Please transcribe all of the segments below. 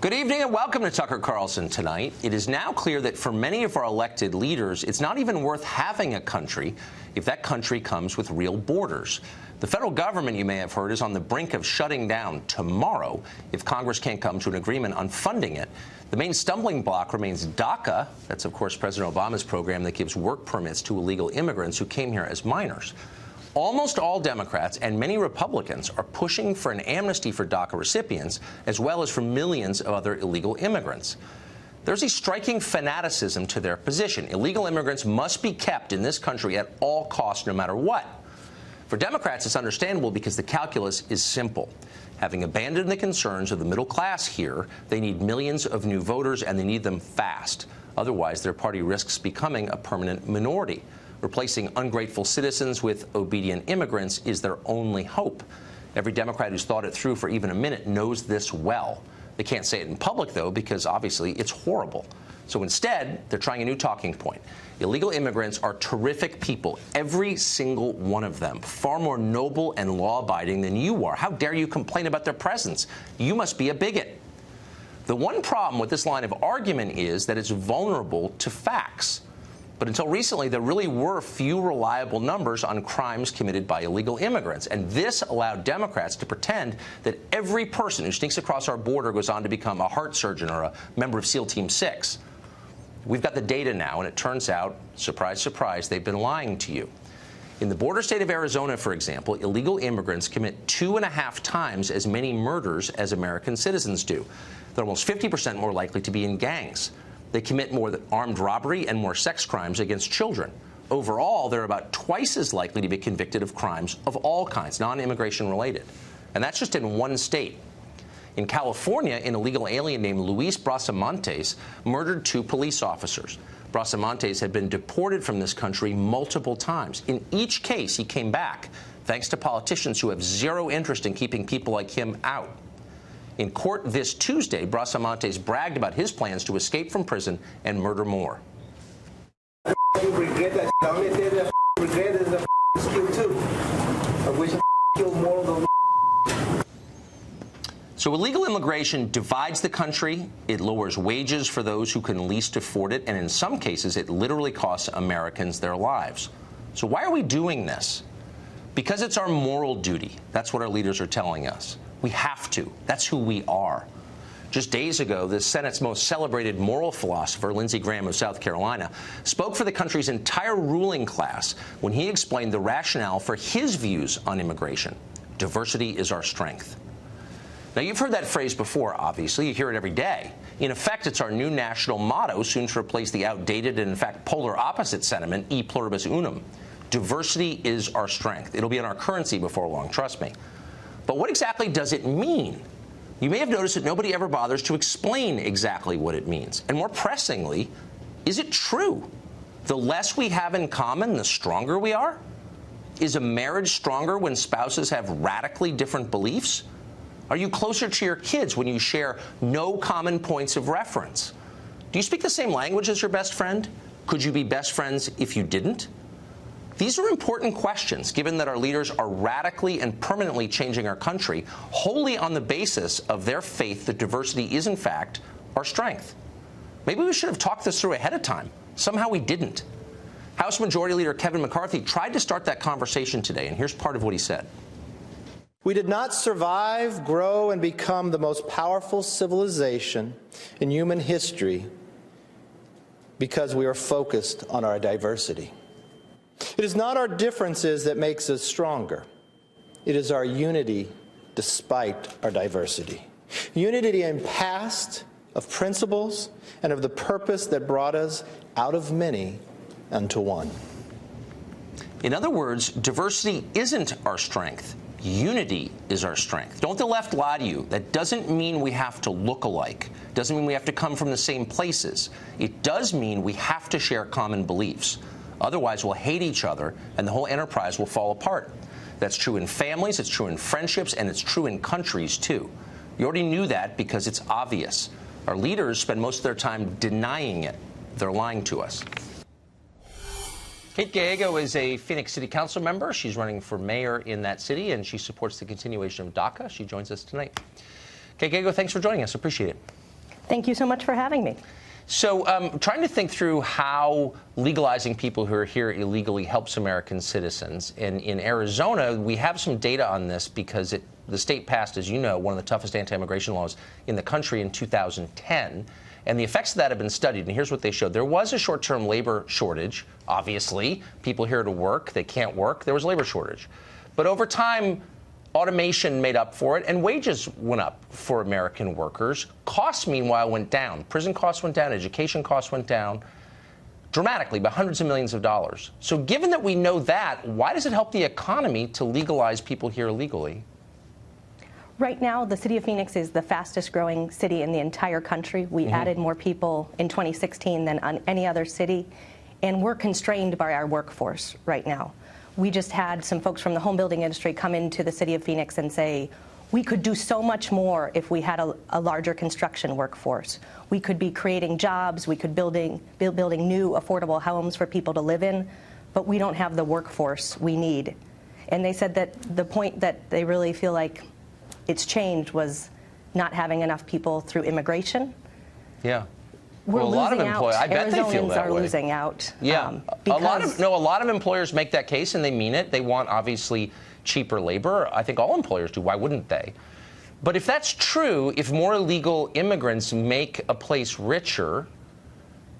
Good evening and welcome to Tucker Carlson Tonight. It is now clear that for many of our elected leaders, it's not even worth having a country if that country comes with real borders. The federal government, you may have heard, is on the brink of shutting down tomorrow if Congress can't come to an agreement on funding it. The main stumbling block remains DACA. That's, of course, President Obama's program that gives work permits to illegal immigrants who came here as minors. Almost all Democrats and many Republicans are pushing for an amnesty for DACA recipients, as well as for millions of other illegal immigrants. There's a striking fanaticism to their position. Illegal immigrants must be kept in this country at all costs, no matter what. For Democrats, it's understandable because the calculus is simple. Having abandoned the concerns of the middle class here, they need millions of new voters, and they need them fast. Otherwise, their party risks becoming a permanent minority. Replacing ungrateful citizens with obedient immigrants is their only hope. Every Democrat who's thought it through for even a minute knows this well. They can't say it in public, though, because obviously it's horrible. So instead, they're trying a new talking point. Illegal immigrants are terrific people, every single one of them, far more noble and law-abiding than you are. How dare you complain about their presence? You must be a bigot. The one problem with this line of argument is that it's vulnerable to facts. But until recently, there really were few reliable numbers on crimes committed by illegal immigrants. And this allowed Democrats to pretend that every person who sneaks across our border goes on to become a heart surgeon or a member of SEAL Team 6. We've got the data now, and it turns out, surprise, surprise, they've been lying to you. In the border state of Arizona, for example, illegal immigrants commit 2.5 times as many murders as American citizens do. They're almost 50% more likely to be in gangs. They commit more armed robbery and more sex crimes against children. Overall, they're about twice as likely to be convicted of crimes of all kinds, non-immigration related. And that's just in one state. In California, an illegal alien named Luis Brasamontes murdered 2 police officers. Brasamontes had been deported from this country multiple times. In each case, he came back, thanks to politicians who have zero interest in keeping people like him out. In court this Tuesday, Brasamontes bragged about his plans to escape from prison and murder more. You regret that. The only thing that regret is the skill too. I wish I killed more of them. So illegal immigration divides the country, it lowers wages for those who can least afford it, and in some cases it literally costs Americans their lives. So why are we doing this? Because it's our moral duty. That's what our leaders are telling us. We have to. That's who we are. Just days ago, the Senate's most celebrated moral philosopher, Lindsey Graham of South Carolina, spoke for the country's entire ruling class when he explained the rationale for his views on immigration. Diversity is our strength. Now, you've heard that phrase before, obviously. You hear it every day. In effect, it's our new national motto, soon to replace the outdated and, in fact, polar opposite sentiment, e pluribus unum. Diversity is our strength. It'll be in our currency before long, trust me. But what exactly does it mean? You may have noticed that nobody ever bothers to explain exactly what it means. And more pressingly, is it true? The less we have in common, the stronger we are? Is a marriage stronger when spouses have radically different beliefs? Are you closer to your kids when you share no common points of reference? Do you speak the same language as your best friend? Could you be best friends if you didn't? These are important questions, given that our leaders are radically and permanently changing our country wholly on the basis of their faith that diversity is, in fact, our strength. Maybe we should have talked this through ahead of time. Somehow we didn't. House Majority Leader Kevin McCarthy tried to start that conversation today, and here's part of what he said. We did not survive, grow, and become the most powerful civilization in human history because we are focused on our diversity. It is not our differences that makes us stronger. It is our unity despite our diversity. Unity in past, of principles, and of the purpose that brought us out of many unto one. In other words, diversity isn't our strength. Unity is our strength. Don't the left lie to you. That doesn't mean we have to look alike. Doesn't mean we have to come from the same places. It does mean we have to share common beliefs. Otherwise, we'll hate each other, and the whole enterprise will fall apart. That's true in families, it's true in friendships, and it's true in countries, too. You already knew that because it's obvious. Our leaders spend most of their time denying it. They're lying to us. Kate Gallego is a Phoenix City Council member. She's running for mayor in that city, and she supports the continuation of DACA. She joins us tonight. Kate Gallego, thanks for joining us. Appreciate it. Thank you so much for having me. So trying to think through how legalizing people who are here illegally helps American citizens. And in Arizona, we have some data on this because the state passed, as you know, one of the toughest anti-immigration laws in the country in 2010. And the effects of that have been studied. And here's what they showed. There was a short-term labor shortage, obviously. People here to work. They can't work. There was a labor shortage. But over time, automation made up for it, and wages went up for American workers. Costs, meanwhile, went down. Prison costs went down. Education costs went down dramatically by hundreds of millions of dollars. So given that we know that, why does it help the economy to legalize people here illegally? Right now, the city of Phoenix is the fastest growing city in the entire country. We added more people in 2016 than on any other city, and we're constrained by our workforce right now. We just had some folks from the home building industry come into the city of Phoenix and say, we could do so much more if we had a larger construction workforce. We could be creating jobs, we could building new affordable homes for people to live in, but we don't have the workforce we need. And they said that the point that they really feel like it's changed was not having enough people through immigration. Yeah. We're well, a lot of losing employers, out. I bet they feel that Arizonans are way. losing out. Yeah, a lot of employers make that case, and they mean it. They want obviously cheaper labor. I think all employers do. Why wouldn't they? But if that's true, if more illegal immigrants make a place richer,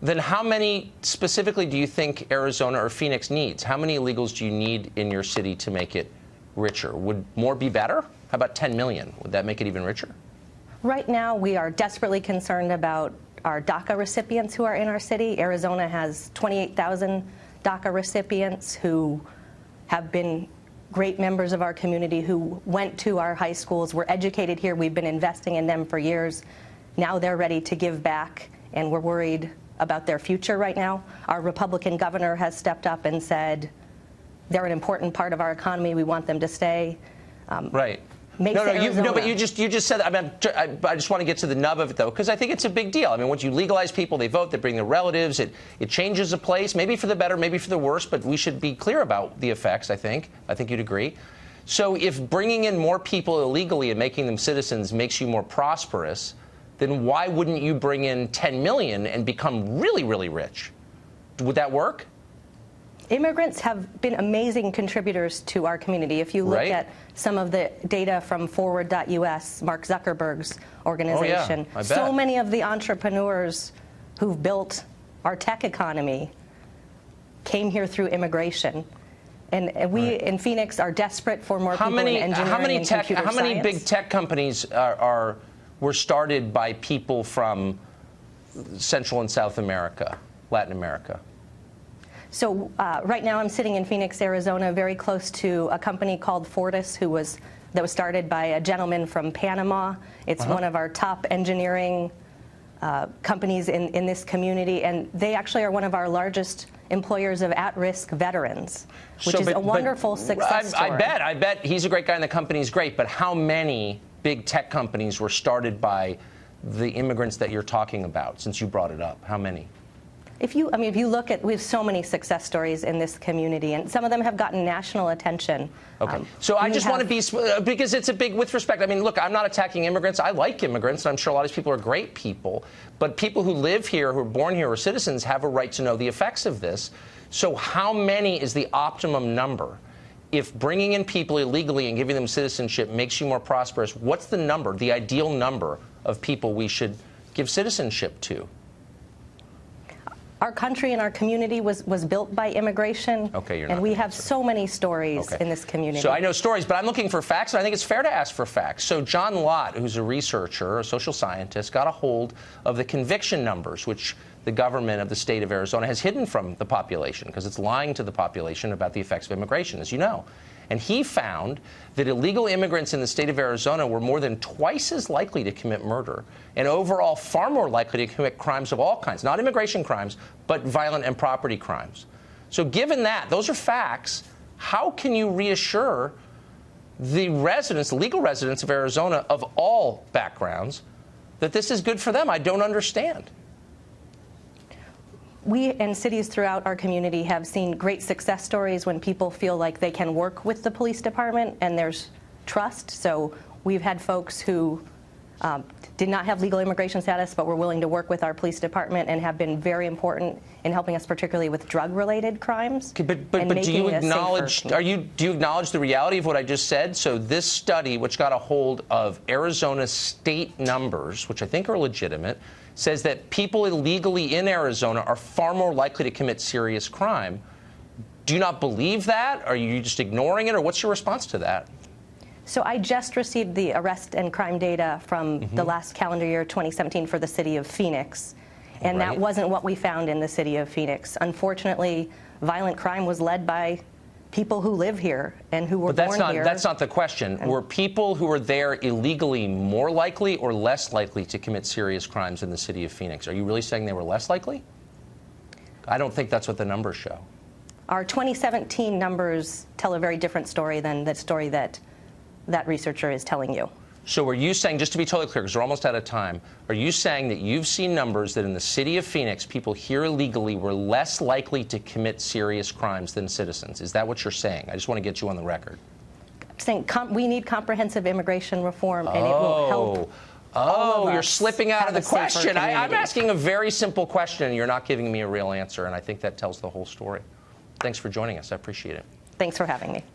then how many specifically do you think Arizona or Phoenix needs? How many illegals do you need in your city to make it richer? Would more be better? How about 10 million? Would that make it even richer? Right now, we are desperately concerned about our DACA recipients who are in our city. Arizona has 28,000 DACA recipients who have been great members of our community, who went to our high schools, were educated here. We've been investing in them for years. Now they're ready to give back, and we're worried about their future right now. Our Republican governor has stepped up and said they're an important part of our economy. We want them to stay. Right. But you just said, I just want to get to the nub of it, though, because I think it's a big deal. I mean, once you legalize people, they vote, they bring their relatives, it changes a place, maybe for the better, maybe for the worse, but we should be clear about the effects, I think. I think you'd agree. So if bringing in more people illegally and making them citizens makes you more prosperous, then why wouldn't you bring in 10 million and become really, really rich? Would that work? Immigrants have been amazing contributors to our community. If you look at some of the data from Forward.us, Mark Zuckerberg's organization, so many of the entrepreneurs who've built our tech economy came here through immigration. And we in Phoenix are desperate for more people in engineering and computer science. How many big tech companies were started by people from Central and South America, Latin America? So right now I'm sitting in Phoenix, Arizona, very close to a company called Fortis, that was started by a gentleman from Panama. It's one of our top engineering companies in this community, and they actually are one of our largest employers of at-risk veterans, which is a wonderful success story. I bet he's a great guy and the company's great, but how many big tech companies were started by the immigrants that you're talking about, since you brought it up? How many? If you look at, we have so many success stories in this community, and some of them have gotten national attention. Okay. So I just want to be, because it's a big, with respect, I mean, look, I'm not attacking immigrants. I like immigrants, and I'm sure a lot of these people are great people. But people who live here, who are born here, or citizens, have a right to know the effects of this. So how many is the optimum number? If bringing in people illegally and giving them citizenship makes you more prosperous, what's the number, the ideal number of people we should give citizenship to? Our country and our community was built by immigration, and we have so many stories in this community. So I know stories, but I'm looking for facts, and I think it's fair to ask for facts. So John Lott, who's a researcher, a social scientist, got a hold of the conviction numbers, which the government of the state of Arizona has hidden from the population, because it's lying to the population about the effects of immigration, as you know. And he found that illegal immigrants in the state of Arizona were more than twice as likely to commit murder, and overall far more likely to commit crimes of all kinds, not immigration crimes, but violent and property crimes. So given that, those are facts, how can you reassure the residents, the legal residents of Arizona of all backgrounds, that this is good for them? I don't understand. We and cities throughout our community have seen great success stories when people feel like they can work with the police department and there's trust. So we've had folks who did not have legal immigration status, but were willing to work with our police department and have been very important in helping us, particularly with drug-related crimes. But do you acknowledge? Do you acknowledge the reality of what I just said? So this study, which got a hold of Arizona state numbers, which I think are legitimate, says that people illegally in Arizona are far more likely to commit serious crime. Do you not believe that? Are you just ignoring it, or what's your response to that? So I just received the arrest and crime data from the last calendar year, 2017, for the city of Phoenix, and that wasn't what we found in the city of Phoenix. Unfortunately, violent crime was led by people who live here and who were born here. That's not the question. Were people who were there illegally more likely or less likely to commit serious crimes in the city of Phoenix? Are you really saying they were less likely? I don't think that's what the numbers show. Our 2017 numbers tell a very different story than the story that researcher is telling you. So are you saying, just to be totally clear, because we're almost out of time, are you saying that you've seen numbers that in the city of Phoenix, people here illegally were less likely to commit serious crimes than citizens? Is that what you're saying? I just want to get you on the record. I'm saying we need comprehensive immigration reform, and it will help. Oh, you're slipping out of the question. I'm asking a very simple question, and you're not giving me a real answer, and I think that tells the whole story. Thanks for joining us. I appreciate it. Thanks for having me.